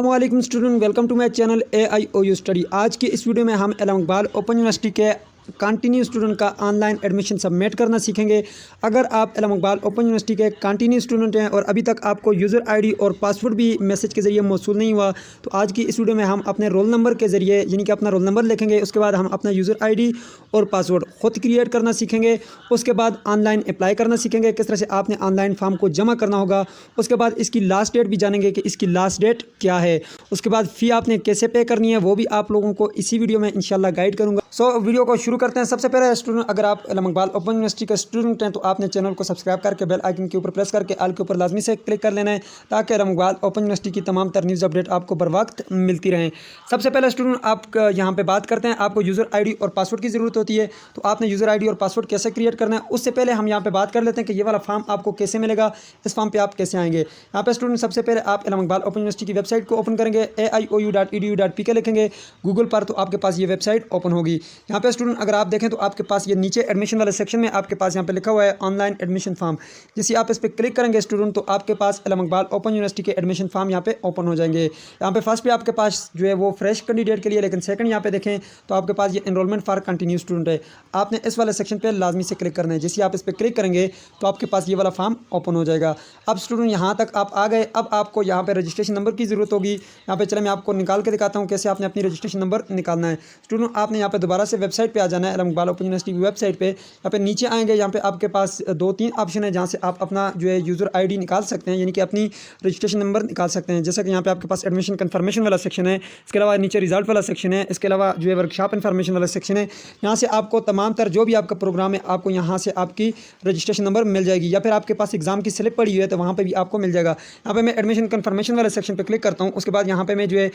अस्सलाम वालेकुम student, welcome to my channel AIOU study. आज की इस वीडियो में हम इलाम इकबाल ओपन यूनिवर्सिटी के कंटिन्यू स्टूडेंट का ऑनलाइन एडमिशन सबमिट करना सीखेंगे। अगर आप इलाम इकबाल ओपन यूनिवर्सिटी के कंटिन्यू स्टूडेंट हैं और अभी तक आपको यूज़र आईडी और पासवर्ड भी मैसेज के ज़रिए मौसूल नहीं हुआ, तो आज की इस वीडियो में हम अपने रोल नंबर के ज़रिए यानी कि अपना रोल नंबर लिखेंगे। उसके बाद हम अपना यूज़र आईडी और पासवर्ड ख़ुद क्रिएट करना सीखेंगे। उसके बाद ऑनलाइन अप्लाई करना सीखेंगे, किस तरह से आपने ऑनलाइन फॉर्म को जमा करना होगा। उसके बाद इसकी लास्ट डेट भी जानेंगे कि इसकी लास्ट डेट क्या है। उसके बाद फ़ी आपने कैसे पे करनी है वो भी आप लोगों को इसी वीडियो में इंशाल्लाह गाइड करूँगा। वीडियो को शुरू करते हैं। सबसे पहले स्टूडेंट, अगर आप इलाम इकबाल ओपन यूनिवर्सिटी के स्टूडेंट हैं तो आपने चैनल को सब्सक्राइब करके बेल आइकन के ऊपर प्रेस करके आल के ऊपर लाजमी से क्लिक कर लेना है, ताकि इलाम इकबाल ओपन यूनिवर्सिटी की तमाम तर न्यूज़ अपडेट आपको बर वक्त मिलती रहें। सबसे पहले स्टूडेंट, आप यहाँ पे बात करते हैं, आपको यूज़र आईडी और पासवर्ड की ज़रूरत होती है। तो आपने यूज़र आईडी और पासवर्ड कैसे क्रिएट करना है, उससे पहले हम यहाँ पे बात कर लेते हैं कि ये वाला फॉर्म आपको कैसे मिलेगा, इस फॉर्म पे आप कैसे आएंगे। यहाँ पे स्टूडेंट सबसे पहले आप इलाम इकबाल ओपन यूनिवर्सिटी की वेबसाइट को ओपन करेंगे, aiou.edu.pk लिखेंगे गूगल पर, तो आपके पास ये वेबसाइट ओपन होगी। यहाँ पे स्टूडेंट अगर आप देखें तो आपके पास ये नीचे एडमिशन वाले सेक्शन में आपके पास यहाँ पे लिखा हुआ है ऑनलाइन एडमिशन फॉर्म। जैसे आप इस पर क्लिक करेंगे स्टूडेंट, तो आपके पास इलाम इकबाल ओपन यूनिवर्सिटी के एडमिशन फॉर्म यहाँ पे ओपन हो जाएंगे। यहाँ पे फर्स्ट पे आपके पास जो है वो फ्रेश कैंडिडेट के लिए, लेकिन सेकंड यहाँ पे देखें तो आपके पास ये एनरोलमेंट फॉर कंटिन्यू स्टूडेंट है। आपने इस वाले सेक्शन पे लाजमी से क्लिक करना है। जैसे आप इस पर क्लिक करेंगे तो आपके पास ये वाला फॉर्म ओपन हो जाएगा। अब स्टूडेंट यहाँ तक आप आ गए। अब आपको यहाँ पे रजिस्ट्रेशन नंबर की ज़रूरत होगी। यहाँ पे चले मैं आपको निकाल के दिखाता हूँ कैसे आपने अपनी रजिस्ट्रेशन नंबर निकालना है। स्टूडेंट आपने यहाँ पे दोबारा से वेबसाइट पे आ जाना है, इलाम इकबाल ओपन यूनिवर्सिटी की वेबसाइट पे। यहाँ पे नीचे आएंगे, यहाँ पे आपके पास 2-3 ऑप्शन है जहाँ से आप अपना जो है यूज़र आईडी निकाल सकते हैं, यानी कि अपनी रजिस्ट्रेशन नंबर निकाल सकते हैं। जैसा कि यहाँ पे आपके पास एडमिशन कन्फर्मेशन वाला सेक्शन है, इसके अलावा नीचे रिजल्ट वाला सेक्शन है, इसके अलावा जो है वर्कशॉप इन्फॉर्मेशन वाला सेक्शन है। यहाँ से आपको तमाम तर जो भी आपका प्रोग्राम है, आपको यहाँ से आपकी रजिस्ट्रेशन नंबर मिल जाएगी, या फिर आपके पास एग्जाम की स्लिप पड़ी हुई है तो वहाँ पर भी आपको मिल जाएगा। यहाँ पर मैं एडमिशन कन्फर्मेशन वाले सेक्शन पर क्लिक करता हूँ। उसके बाद यहाँ पर मैं जो है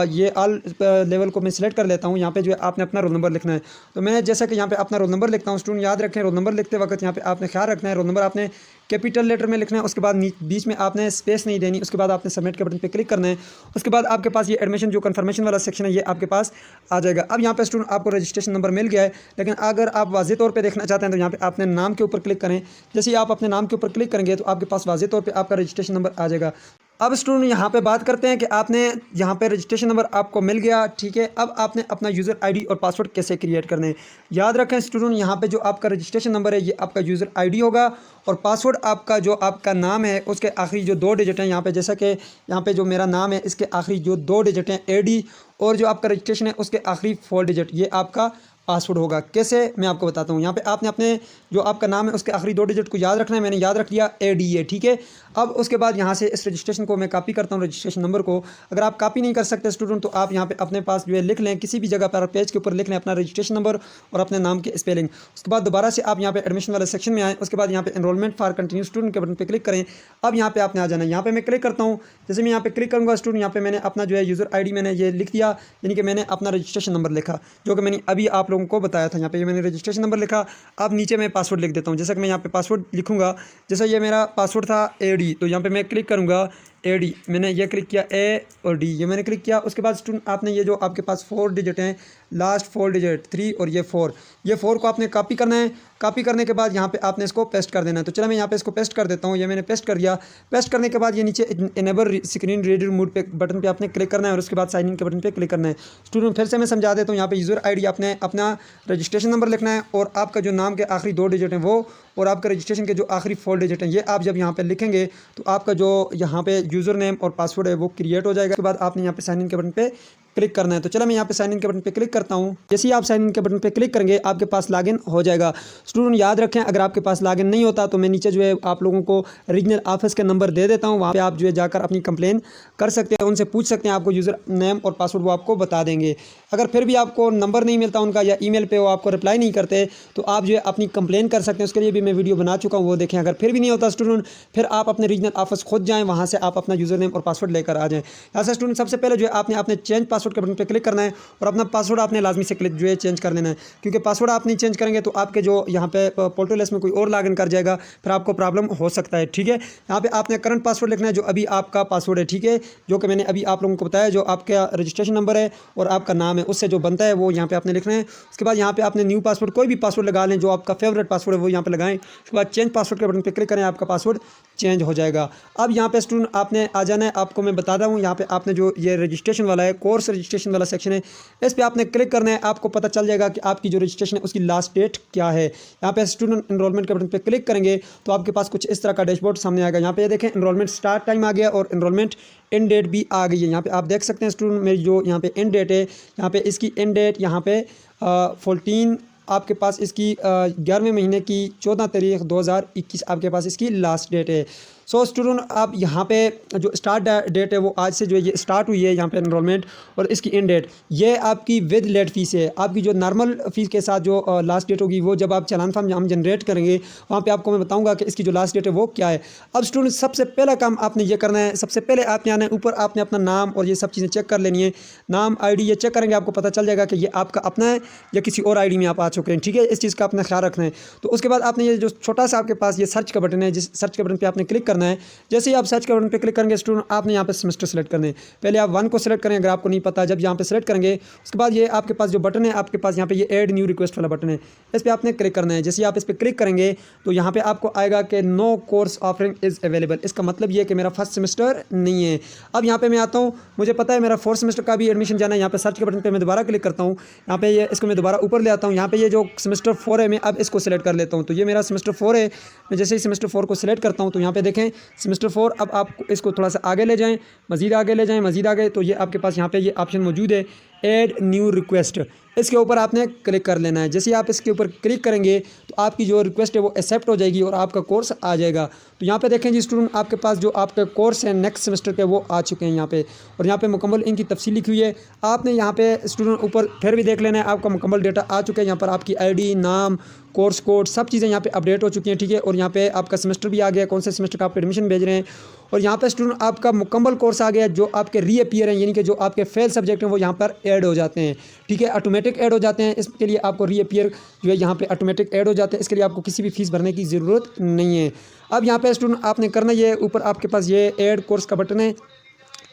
ये ऑल लेवल को मैं सिलेक्ट कर लेता हूँ। यहाँ पे जो है आपने अपना रोल नंबर लिखना है। तो मैं जैसा कि यहाँ पे अपना रोल नंबर लिखता हूँ। स्टूडेंट याद रखें, रोल नंबर लिखते वक्त यहाँ पे आपने ख्याल रखना है, रोल नंबर आपने कैपिटल लेटर में लिखना है। उसके बाद बीच में आपने स्पेस नहीं देनी। उसके बाद आपने सबमिट के बटन पे क्लिक करना है। उसके बाद आपके पास ये एडमिशन जो कन्फर्मेशन वाला सेक्शन है ये आपके पास आ जाएगा। अब यहाँ पे स्टूडेंट आपको रजिस्ट्रेशन नंबर मिल गया है, लेकिन अगर आप वाज़ेह तौर पे देखना चाहते हैं तो यहाँ पे आपने नाम के ऊपर क्लिक करें। जैसे ही आप अपने नाम के ऊपर क्लिक करेंगे तो आपके पास वाज़ेह तौर पर आपका रजिस्ट्रेशन नंबर आ जाएगा। अब स्टूडेंट यहाँ पे बात करते हैं कि आपने यहाँ पे रजिस्ट्रेशन नंबर आपको मिल गया, ठीक है। अब आपने अपना यूज़र आईडी और पासवर्ड कैसे क्रिएट करने हैं। याद रखें स्टूडेंट, यहाँ पे जो आपका रजिस्ट्रेशन नंबर है ये आपका यूज़र आईडी होगा, और पासवर्ड आपका जो आपका नाम है उसके आखिरी जो 2 डिजिट हैं, यहाँ पे जैसा कि यहाँ पे जो मेरा नाम है इसके आखिरी जो 2 डिजिट हैं AD, और जो आपका रजिस्ट्रेशन है उसके आखिरी 4 डिजिट ये आपका पासवर्ड होगा। कैसे मैं आपको बताता हूँ। यहाँ पे आपने अपने जो आपका नाम है उसके आखिरी 2 डिजिट को याद रखना है। मैंने याद रख लिया ADA, ठीक है। अब उसके बाद यहाँ से इस रजिस्ट्रेशन को मैं कॉपी करता हूँ, रजिस्ट्रेशन नंबर को। अगर आप कॉपी नहीं कर सकते स्टूडेंट तो आप यहाँ पे अपने पास जो है लिख लें, किसी भी जगह पर पेज के ऊपर लिख लें अपना रजिस्ट्रेशन नंबर और अपने नाम के स्पेलिंग। उसके बाद दोबारा से आप यहाँ पे एडमिशन वाले सेक्शन में आएँ। उसके बाद यहाँ पे एनरोलमेंट फॉर कंटिन्यू स्टूडेंट के बटन पर क्लिक करें। अब यहाँ पे आपने आ जाना है। यहाँ पे मैं क्लिक करता हूँ। जैसे मैं यहाँ पे क्लिक करूँगा स्टूडेंट, यहाँ पे मैंने अपना जो है यूज़र आईडी मैंने ये लिख दिया, यानी कि मैंने अपना रजिस्ट्रेशन नंबर लिखा जो कि मैंने अभी आप लोगों को बताया था। यहाँ पे ये मैंने रजिस्ट्रेशन नंबर लिखा। अब नीचे मैं पासवर्ड लिख देता हूँ। जैसा कि मैं यहाँ पे पासवर्ड लिखूँगा, जैसा ये मेरा पासवर्ड था AD, तो यहाँ पे मैं क्लिक करूँगा AD, मैंने ये क्लिक किया A और D, ये मैंने क्लिक किया। उसके बाद स्टूडेंट आपने ये जो आपके पास 4 डिजिट हैं, लास्ट 4 डिजिट 3 और ये 4 को आपने कॉपी करना है। कॉपी करने के बाद यहाँ पे आपने इसको पेस्ट कर देना है। तो चलो मैं यहाँ पे इसको पेस्ट कर देता हूँ। ये मैंने पेस्ट कर दिया। पेस्ट करने के बाद ये नीचे इनेबल स्क्रीन रीडर मोड पे बटन पे आपने क्लिक करना है, और उसके बाद साइन इन के बटन पे क्लिक करना है। स्टूडेंट फिर से मैं समझा देता हूँ। यहाँ पे यूज़र आईडी आपने अपना रजिस्ट्रेशन नंबर लिखना है, और आपका जो नाम के आखिरी 2 डिजिट हैं वो, और आपका रजिस्ट्रेशन के जो आखिरी 4 डिजिट हैं ये आप जब यहाँ पे लिखेंगे तो आपका जो यहाँ पे यूज़र नेम और पासवर्ड है वो क्रिएट हो जाएगा। उसके बाद आपने यहाँ पे साइन इन के बटन पे क्लिक करना है। तो चलो मैं यहाँ पे साइन इन के बटन पे क्लिक करता हूँ। जैसे ही आप साइन इन के बटन पे क्लिक करेंगे आपके पास लॉगिन हो जाएगा। स्टूडेंट याद रखें, अगर आपके पास लॉगिन नहीं होता तो मैं नीचे जो है आप लोगों को रीजनल ऑफिस के नंबर दे देता हूँ। वहाँ पे आप जो है जाकर अपनी कंप्लेन कर सकते हैं, उनसे पूछ सकते हैं, आपको यूज़र नेम और पासवर्ड वो आपको बता देंगे। अगर फिर भी आपको नंबर नहीं मिलता उनका, या ईमेल पे वो आपको रिप्लाई नहीं करते, तो आप जो है अपनी कंप्लेन कर सकते हैं। उसके लिए भी मैं वीडियो बना चुका हूँ, वो देखें। अगर फिर भी नहीं होता स्टूडेंट, फिर आप अपने रीजनल ऑफिस खुद जाएँ, वहाँ से आप अपना यूज़र नेम और पासवर्ड लेकर आ जाएँ। यहाँ से स्टूडेंट सबसे पहले जो है आपने अपने चेंज पासवर्ड के बटन पर क्लिक करना है, और अपना पासवर्ड आपने लाजमी से क्लिक जो है चेंज कर लेना है, क्योंकि पासवर्ड आप नहीं चेंज करेंगे तो आपके जो यहाँ पे पोर्टल लिस्ट में कोई और लॉगिन कर जाएगा, फिर आपको प्रॉब्लम हो सकता है, ठीक है। यहाँ पे आपने करंट पासवर्ड लिखना है जो अभी आपका पासवर्ड है, ठीक है, जो कि मैंने अभी आप लोगों को बताया, जो आपका रजिस्ट्रेशन नंबर है और आपका नाम है उससे जो बनता है वो यहाँ पे आपने लिखना है। उसके बाद यहाँ पे आपने न्यू पासवर्ड कोई भी पासवर्ड लगा लें, जो आपका फेवरेट पासवर्ड है वो यहाँ पे लगाएं। उसके बाद चेंज पासवर्ड के बटन पे क्लिक करें, आपका पासवर्ड चेंज हो जाएगा। अब यहाँ पे स्टूडेंट आपने आ जाना है, आपको मैं बता रहा हूँ, यहाँ पे आपने जो ये रजिस्ट्रेशन वाला है, कोर्स रजिस्ट्रेशन वाला सेक्शन है, इस पर आपने क्लिक करना है। आपको पता चल जाएगा कि आपकी जो रजिस्ट्रेशन है उसकी लास्ट डेट क्या है। यहाँ पे स्टूडेंट एनरोलमेंट के बटन पे क्लिक करेंगे तो आपके पास कुछ इस तरह का डैशबोर्ड सामने आएगा। यहाँ पे देखें एनरोलमेंट स्टार्ट टाइम आ गया और एनरोलमेंट एंड डेट भी आ गई है। यहाँ पे आप देख सकते हैं स्टूडेंट मेरी जो यहाँ पे एंड डेट है, यहाँ पे इसकी एंड डेट यहाँ पे 14 आपके पास इसकी 11वें महीने की 14 तारीख 2021 आपके पास इसकी लास्ट डेट है। सो स्टूडेंट आप यहाँ पे जो स्टार्ट डेट है वो आज से जो ये स्टार्ट हुई है यहाँ पे एनरोलमेंट, और इसकी एंड डेट ये आपकी विद लेट फीस है। आपकी जो नॉर्मल फीस के साथ जो लास्ट डेट होगी वो जब आप चालान फॉर्म हम जनरेट करेंगे वहाँ पे आपको मैं बताऊँगा कि इसकी जो लास्ट डेट है वो क्या है। अब स्टूडेंट सबसे पहला काम आपने ये करना है, सबसे पहले आपने आना है ऊपर, आपने अपना नाम और ये सब चीज़ें चेक कर लेनी है। नाम ID ये चेक करेंगे, आपको पता चल जाएगा कि ये आपका अपना है या किसी और ID में आप आ चुके हैं, ठीक है। इस चीज़ का अपना ख्याल रखना है। तो उसके बाद आपने ये जो छोटा सा आपके पास ये सर्च का बटन है, जिस सर्च के बटन पर आपने क्लिक करना है। जैसे ही आप सर्च के बटन पे क्लिक करेंगे स्टूडेंट आपने यहाँ पे सेमेस्टर सेलेक्ट करने, पहले आप 1 को सेलेक्ट करें अगर आपको नहीं पता। जब यहाँ पे सेलेक्ट करेंगे उसके बाद ये आपके पास जो बटन है, आपके पास यहाँ पे ये ऐड न्यू रिक्वेस्ट वाला बटन है, इस पर आपने क्लिक करना है। जैसे आप इस पर क्लिक करेंगे तो यहाँ पे आपको आएगा कि no course offering is available. इसका मतलब ये कि मेरा फर्स्ट सेमेस्टर नहीं है। अब यहाँ पे मैं आता हूँ, मुझे पता है मेरा फोर्थ सेमेस्टर का भी एडमिशन जाना है। यहाँ पे सर्च के बटन पर मैं दोबारा क्लिक करता हूँ, यहाँ पे ये इसको मैं दोबारा ऊपर ले आता हूँ। यहाँ पे ये जो सेमेस्टर 4 है मैं अब इसको सेलेक्ट कर लेता हूँ। तो ये मेरा सेमेस्टर 4 है। मैं जैसे ही सेमेस्टर 4 को सिलेक्ट करता हूँ तो यहाँ पे देखें सेमेस्टर 4। अब आप इसको थोड़ा सा आगे ले जाएं, मज़ीद आगे ले जाएं, मज़ीद आगे, तो ये आपके पास यहाँ पे ये ऑप्शन मौजूद है ऐड न्यू रिक्वेस्ट। इसके ऊपर आपने क्लिक कर लेना है। जैसे ही आप इसके ऊपर क्लिक करेंगे तो आपकी जो रिक्वेस्ट है वो एक्सेप्ट हो जाएगी और आपका कोर्स आ जाएगा। तो यहाँ पे देखें जी स्टूडेंट आपके पास जो आपके कोर्स हैं नेक्स्ट सेमेस्टर के वो आ चुके हैं यहाँ पे, और यहाँ पे मुकम्मल इनकी तफसील लिखी हुई है। आपने यहाँ पे स्टूडेंट ऊपर फिर भी देख लेना है, आपका मुकम्मल डेटा आ चुका है। यहाँ पर आपकी ID, नाम, कोर्स कोड सब चीज़ें यहाँ पे अपडेट हो चुकी हैं, ठीक है। और यहाँ पे आपका सेमेस्टर भी आ गया, कौन से सेमेस्टर का आप एडमिशन भेज रहे हैं। और यहाँ पे स्टूडेंट आपका मुकम्मल कोर्स आ गया, जो आपके रीअपीयर हैं, यानी कि जो आपके फेल सब्जेक्ट हैं वो यहाँ पर ऐड हो जाते हैं, ठीक है, ऑटोमेटिक ऐड हो जाते हैं। इसके लिए आपको रीअपीयर जो है यहाँ पे ऑटोमेटिक ऐड हो जाते हैं, इसके लिए आपको किसी भी फीस भरने की ज़रूरत नहीं है। अब यहाँ पे स्टूडेंट आपने करना ये ऊपर आपके पास ये ऐड कोर्स का बटन है,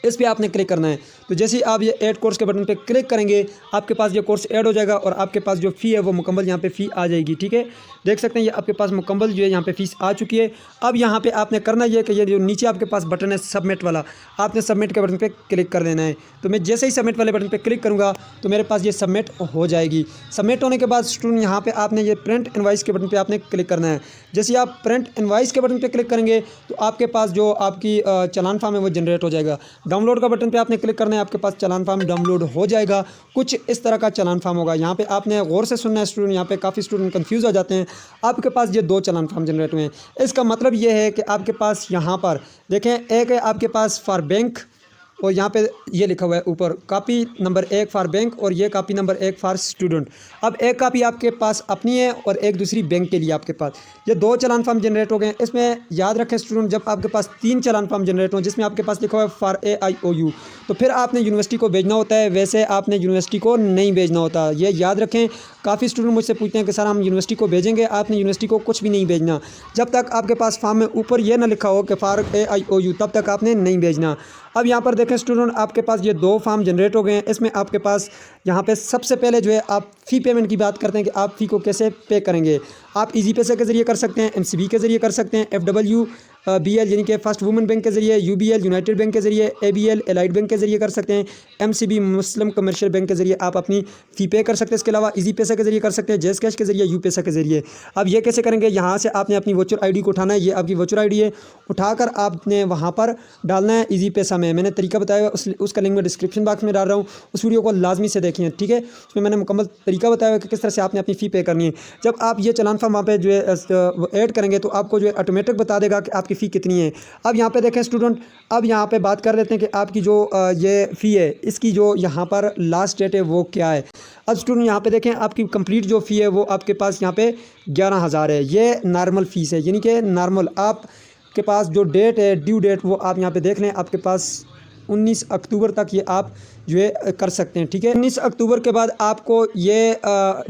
इस पर आपने क्लिक करना है। तो जैसे ही आप ये ऐड कोर्स के बटन पे क्लिक करेंगे आपके पास ये कोर्स ऐड हो जाएगा और आपके पास जो फ़ी है वो मुकम्मल यहाँ पे फ़ी आ जाएगी, ठीक है। देख सकते हैं ये आपके पास मुकम्मल जो है यहाँ पे फ़ीस आ चुकी है। अब यहाँ पे आपने करना ये कि ये जो नीचे आपके पास बटन है सबमिट वाला, आपने सबमिट के बटन पे क्लिक कर देना है। तो मैं जैसे ही सबमिट वाले बटन पे क्लिक करूँगा तो मेरे पास ये सबमिट हो जाएगी। सबमिट होने के बाद स्टूडेंट यहाँ पे आपने ये प्रिंट इनवाइस के बटन पे आपने क्लिक करना है। जैसे ही आप प्रिंट इनवाइस के बटन पे क्लिक करेंगे तो आपके पास जो आपकी चालान फॉर्म है वो जनरेट हो जाएगा। डाउनलोड का बटन पे आपने क्लिक करना है, आपके पास चालान फॉर्म डाउनलोड हो जाएगा। कुछ इस तरह का चालान फॉर्म होगा। यहाँ पे आपने गौर से सुनना है स्टूडेंट, यहाँ पे काफ़ी स्टूडेंट कंफ्यूज हो जाते हैं। आपके पास ये 2 चालान फॉर्म जनरेट हुए हैं। इसका मतलब ये है कि आपके पास यहाँ पर देखें, एक है आपके पास फॉर बैंक और यहाँ पे ये लिखा हुआ है ऊपर कॉपी नंबर 1 फॉर बैंक और ये कॉपी नंबर 1 फॉर स्टूडेंट। अब एक कॉपी आपके पास अपनी है और एक दूसरी बैंक के लिए आपके पास ये 2 चालान फॉर्म जनरेट हो गए हैं। इसमें याद रखें स्टूडेंट, जब आपके पास 3 चालान फॉर्म जनरेट हों जिसमें आपके पास लिखा हुआ है फॉर AIOU, तो फिर आपने यूनिवर्सिटी को भेजना होता है, वैसे आपने यूनिवर्सिटी को नहीं भेजना होता। ये याद रखें। काफ़ी स्टूडेंट मुझसे पूछते हैं कि सर हम यूनिवर्सिटी को भेजेंगे, आपने यूनिवर्सिटी को कुछ भी नहीं भेजना। जब तक आपके पास फॉर्म में ऊपर ये ना लिखा हो कि फॉर AIOU तब तक आपने नहीं भेजना। अब यहाँ पर देखें स्टूडेंट, आपके पास ये 2 फॉर्म जनरेट हो गए हैं। इसमें आपके पास यहाँ पे सबसे पहले जो है आप फ़ी पेमेंट की बात करते हैं कि आप फ़ी को कैसे पे करेंगे। आप इजी पैसे के ज़रिए कर सकते हैं, MCB के ज़रिए कर सकते हैं, FW BL यानी कि फर्स्ट वुमेन बैंक के ज़रिए, UBL यूनाइटेड बैंक के ज़रिए, ABL एलाइड बैंक के ज़रिए कर सकते हैं, MCB मुस्लिम कमर्शियल बैंक के ज़रिए आप अपनी फ़ी पे कर सकते हैं। इसके अलावा इजी पैसे के ज़रिए कर सकते हैं, जैस कैश के ज़रिए, यू पैसा के ज़रिए। अब ये कैसे करेंगे, यहाँ से आपने अपनी वर्चुअल ID को उठाना है। ये आपकी वर्चुअल ID है, उठाकर आपने वहाँ पर डालना है इजी पैसा में। मैंने तरीका बताया हुआ उसका लिंक मैं डिस्क्रिप्शन बॉक्स में डाल रहा हूँ, उस वीडियो को लाजमी से देखिए, ठीक है। उसमें मैंने मुकम्मल तरीका बताया हुआ कि किस तरह से आपने अपनी फ़ी पे करनी है। जब आप ये चालान फॉर्म वहाँ पे जो है ऐड करेंगे तो आपको जो है ऑटोमेटिक बता देगा कि आपकी फ़ी कितनी है। अब यहाँ पे देखें स्टूडेंट, अब यहाँ पे बात कर लेते हैं कि आपकी जो ये फ़ी है इसकी जो यहाँ पर लास्ट डेट है वो क्या है। अब स्टूडेंट यहाँ पे देखें, आपकी कंप्लीट जो फ़ी है वो आपके पास यहाँ पे 11,000 है। ये नॉर्मल फ़ीस है, यानी कि नॉर्मल आपके पास जो डेट है ड्यू डेट वो आप यहाँ पे देख लें। आपके पास 19 अक्टूबर तक ये आप जो है कर सकते हैं। ठीक है, 19 अक्टूबर के बाद आपको ये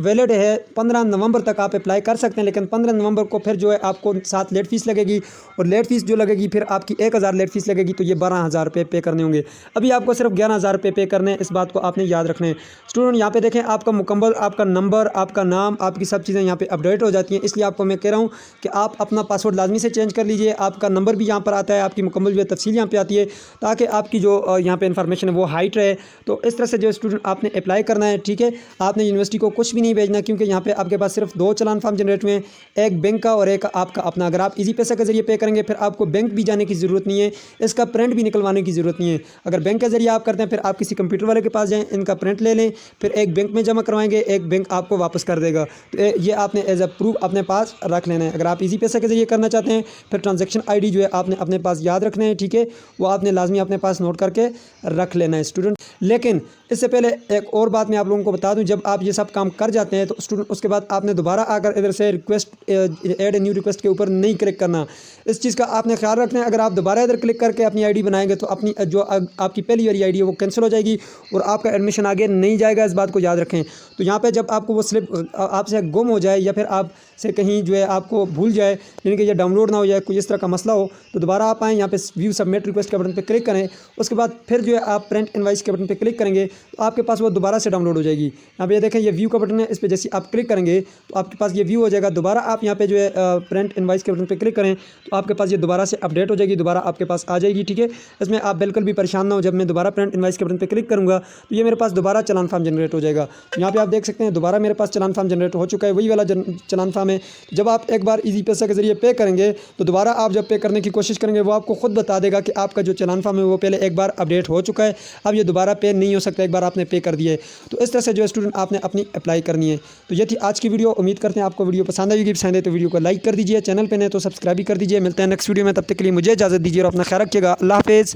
वैलिड है, 15 नवंबर तक आप अप्लाई कर सकते हैं, लेकिन 15 नवंबर को फिर जो है आपको 7 लेट फीस लगेगी, और लेट फीस जो लगेगी फिर आपकी 1000 लेट फीस लगेगी, तो ये 12,000 रुपये पे करने होंगे। अभी आपको सिर्फ 11,000 रुपये पे करने हैं, इस बात को आपने याद रखना है। स्टूडेंट यहाँ पे देखें, आपका मुकम्मल आपका नंबर, आपका नाम, आपकी सब चीज़ें यहाँ पे अपडेट हो जाती हैं, इसलिए आपको मैं कह रहा हूँ कि आप अपना पासवर्ड लाजमी से चेंज कर लीजिए। आपका नंबर भी यहाँ पर आता है, आपकी मुकम्मल जो है तफसील यहाँ पे आती है, ताकि आपकी जो यहाँ पे इन्फॉर्मेशन है वो हाइट रहे। तो इस तरह से जो स्टूडेंट आपने अप्लाई करना है। ठीक है, आपने यूनिवर्सिटी को कुछ भी नहीं भेजना, क्योंकि यहाँ पे आपके पास सिर्फ 2 चलान फॉर्म जनरेट हुए हैं, एक बैंक का और एक आपका अपना। अगर आप इजी पैसा के जरिए पे करेंगे फिर आपको बैंक भी जाने की ज़रूरत नहीं है, इसका प्रिंट भी निकलवाने की ज़रूरत नहीं है। अगर बैंक के जरिए आप करते हैं फिर आप किसी कंप्यूटर वाले के पास जाएँ, इनका प्रिंट ले लें, फिर एक बैंक में जमा करवाएंगे, एक बैंक आपको वापस कर देगा। तो ये आपने एज अ प्रूफ अपने पास रख लेना है। अगर आप इजी पैसा के जरिए करना चाहते हैं फिर ट्रांजैक्शन आईडी जो है आपने अपने पास याद रखना है। ठीक है, वो आपने लाजमी अपने पास नोट करके रख लेना है स्टूडेंट। लेकिन इससे पहले एक और बात मैं आप लोगों को बता दूं, जब आप ये सब काम कर जाते हैं तो स्टूडेंट उसके बाद आपने दोबारा आकर इधर से request add a new request के ऊपर नहीं क्लिक करना। इस चीज़ का आपने ख्याल रखना है। अगर आप दोबारा इधर क्लिक करके अपनी आईडी बनाएंगे तो अपनी जो आपकी पहली वाली आईडी है वो कैंसिल हो जाएगी और आपका एडमिशन आगे नहीं जाएगा, इस बात को याद रखें। तो यहाँ पे जब आपको वो स्लिप आपसे गुम हो जाए या फिर आपसे कहीं जो है आपको भूल जाए, यानी कि ये डाउनलोड ना हो जाए, कोई इस तरह का मसला हो, तो दोबारा आप आएँ यहाँ पे व्यू सबमिट रिक्वेस्ट के बटन पर क्लिक करें। उसके बाद फिर जो है आप प्रिंट इनवाइस के बटन पर क्लिक करेंगे तो आपके पास वो दोबारा से डाउनलोड हो जाएगी। यहाँ पे ये देखें, ये व्यू का बटन है, इस पर जैसे आप क्लिक करेंगे तो आपके पास ये व्यू हो जाएगा। दोबारा आप यहाँ पे जो है प्रिंट इनवाइस के बटन पे क्लिक करें तो आपके पास ये दोबारा से अपडेट हो जाएगी, दोबारा आपके पास आ जाएगी। ठीक है, इसमें आप बिल्कुल भी परेशान ना हो। जब मैं दोबारा प्रिंट इनवाइस के बटन पे क्लिक करूँगा तो ये मेरे पास दोबारा चलान फॉर्म जनरेट हो जाएगा। तो यहाँ पे आप देख सकते हैं दोबारा मेरे पास चलान फॉर्म जनरेट हो चुका है, वही वाला चलान फॉर्म है। जब आप एक बार ईजी पैसा के जरिए पे करेंगे तो दोबारा आप जब पे करने की कोशिश करेंगे वो आपको खुद बता देगा कि आपका जो चलान फॉर्म है वो पहले एक बार अपडेट हो चुका है, अब ये दोबारा पे नहीं हो सकता, एक बार आपने पे कर दिया है। तो इस तरह से जो स्टूडेंट आपने अपनी अप्लाई करनी है। तो ये थी आज की वीडियो। उम्मीद करते हैं आपको वीडियो पसंद आएगी। पसंद है तो वीडियो को लाइक कर दीजिए, चैनल पे नहीं तो सब्सक्राइब भी कर दीजिए। मिलते हैं नेक्स्ट वीडियो में, तब तक के लिए मुझे इजाज़त दीजिए और अपना ख्याल रखिएगा। अल्लाह हाफिज़।